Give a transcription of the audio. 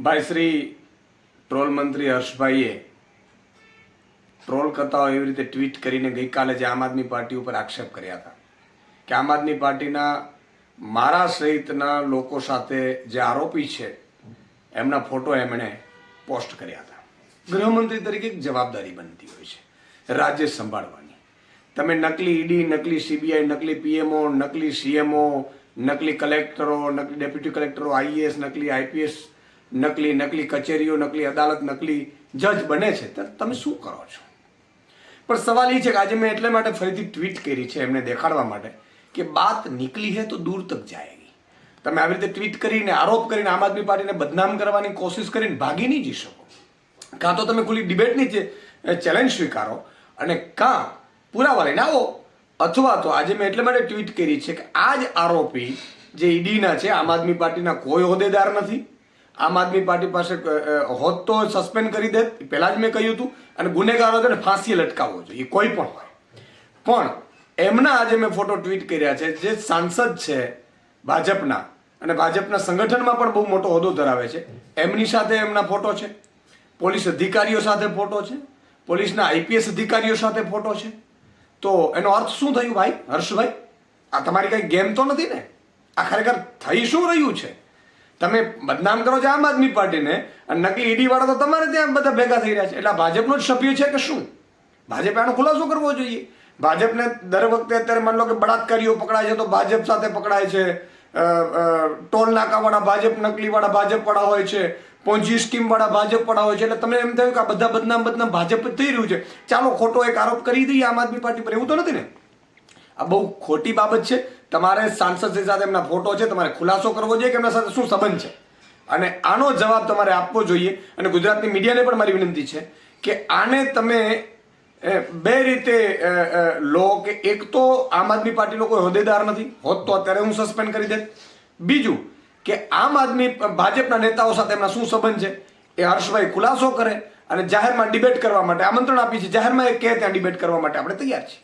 ભાઈ શ્રી ટ્રોલ મંત્રી હર્ષભાઈએ ટ્રોલ કરતા હોય એવી રીતે ટ્વીટ કરીને ગઈકાલે જે આમ આદમી પાર્ટી ઉપર આક્ષેપ કર્યા હતા કે આમ આદમી પાર્ટીના મારા સહિતના લોકો સાથે જે આરોપી છે એમના ફોટો એમણે પોસ્ટ કર્યા હતા. ગૃહમંત્રી તરીકે એક જવાબદારી બનતી હોય છે રાજ્ય સંભાળવાની. તમે નકલી ઈડી, નકલી સીબીઆઈ, નકલી પીએમઓ, નકલી સીએમઓ, નકલી કલેક્ટરો, નકલી ડેપ્યુટી કલેક્ટરો, આઈએએસ, નકલી આઈપીએસ, નકલી કચેરીઓ, નકલી અદાલત, નકલી જજ બને છે તો તમે શું કરો છો? પણ સવાલ એ છે કે આજે મેં એટલે માટે ફરીથી ટ્વીટ કરી છે એમને દેખાડવા માટે કે બાત નીકળી હે તો દૂર તક જાયેગી. તમે આવી રીતે ટ્વીટ કરીને આરોપ કરીને આમ આદમી પાર્ટીને બદનામ કરવાની કોશિશ કરીને ભાગી નહીં જઈ શકો. કાં તો તમે ખુલ્લી ડિબેટની ચેલેન્જ સ્વીકારો અને કાં પુરાવા લઈને આવો, અથવા તો આજે મેં એટલે માટે ટ્વીટ કરી છે કે આ જ આરોપી જે ઈડીના છે આમ આદમી પાર્ટીના કોઈ હોદ્દેદાર નથી. આમ આદમી પાર્ટી પાસે હોત તો સસ્પેન્ડ કરી દે, પહેલાં જ મેં કહ્યું હતું, અને ગુનેગારો છે ને ફાંસીએ લટકાવવો જોઈએ કોઈ પણ હોય. પણ એમના આજે મેં ફોટો ટ્વીટ કર્યા છે જે સાંસદ છે ભાજપના અને ભાજપના સંગઠનમાં પણ બહુ મોટો હોદ્દો ધરાવે છે, એમની સાથે એમના ફોટો છે, પોલીસ અધિકારીઓ સાથે ફોટો છે, પોલીસના આઈપીએસ અધિકારીઓ સાથે ફોટો છે. તો એનો અર્થ શું થયું ભાઈ હર્ષભાઈ? આ તમારી કઈ ગેમ તો નથી ને? આ ખરેખર થઈ શું રહ્યું છે? તમે બદનામ કરો છો આમ આદમી પાર્ટીને અને નકલી ઈડી વાળા તો તમારે ત્યાં બધા ભેગા થઈ રહ્યા છે. એટલે ભાજપનો જ સભ્ય છે કે શું? ભાજપે આનો ખુલાસો કરવો જોઈએ. ભાજપને દર વખતે અત્યારે માની લો કે બળાત્કારીઓ પકડાય છે તો ભાજપ સાથે પકડાય છે, ટોલ નાકાવાળા ભાજપ, નકલીવાળા ભાજપવાળા હોય છે, પોંજી સ્કીમવાળા ભાજપવાળા હોય છે. એટલે તમને એમ થયું કે આ બધા બદનામ ભાજપ જ થઈ રહ્યું છે, ચાલો ખોટો એક આરોપ કરી દઈએ આમ આદમી પાર્ટી પર. એવું તો નથી ને? આ બહુ ખોટી બાબત છે. તમારે સાંસદ સાથે એમના ફોટો છે, તમારે ખુલાસો કરવો જોઈએ કે એમના સાથે શું સંબંધ છે, અને આનો જવાબ તમારે આપવો જોઈએ. અને ગુજરાતની મીડિયાને પણ મારી વિનંતી છે કે આને તમે બે રીતે લો કે એક તો આમ આદમી પાર્ટીનો કોઈ હોદ્દેદાર નથી, હોત તો અત્યારે હું સસ્પેન્ડ કરી દે. બીજું કે આમ આદમી ભાજપના નેતાઓ સાથે એમના શું સંબંધ છે એ હર્ષભાઈ ખુલાસો કરે અને જાહેરમાં ડિબેટ કરવા માટે આમંત્રણ આપી છે. જાહેરમાં એ કહે ત્યાં ડિબેટ કરવા માટે આપણે તૈયાર છીએ.